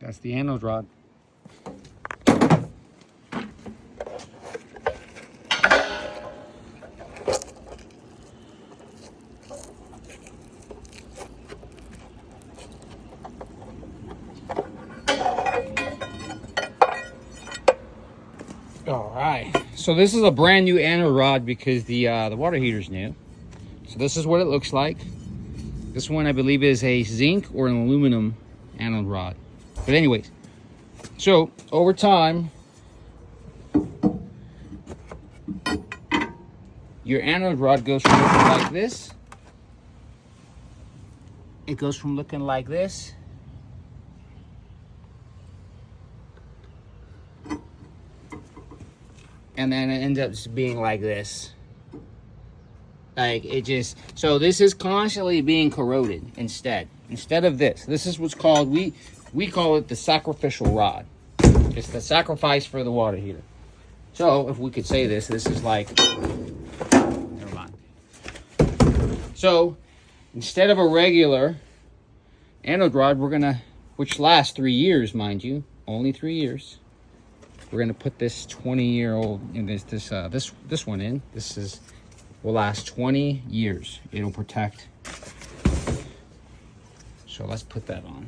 That's the anode rod. All right, so this is a brand new anode rod because the water heater's new. So this is what it looks like. This one I believe is a zinc or an aluminum anode rod. But anyways, so over time, your anode rod goes from looking like this. It goes from looking like this and then it ends up being like this. Like it just, so this is constantly being corroded instead of this. This is what's called, we call it the sacrificial rod. It's the sacrifice for the water heater. So if we could say this is like, never mind. So instead of a regular anode rod, we're gonna, which lasts 3 years, mind you, only 3 years. We're gonna put this 20-year-old in this one in. This will last 20 years. It'll protect. So let's put that on.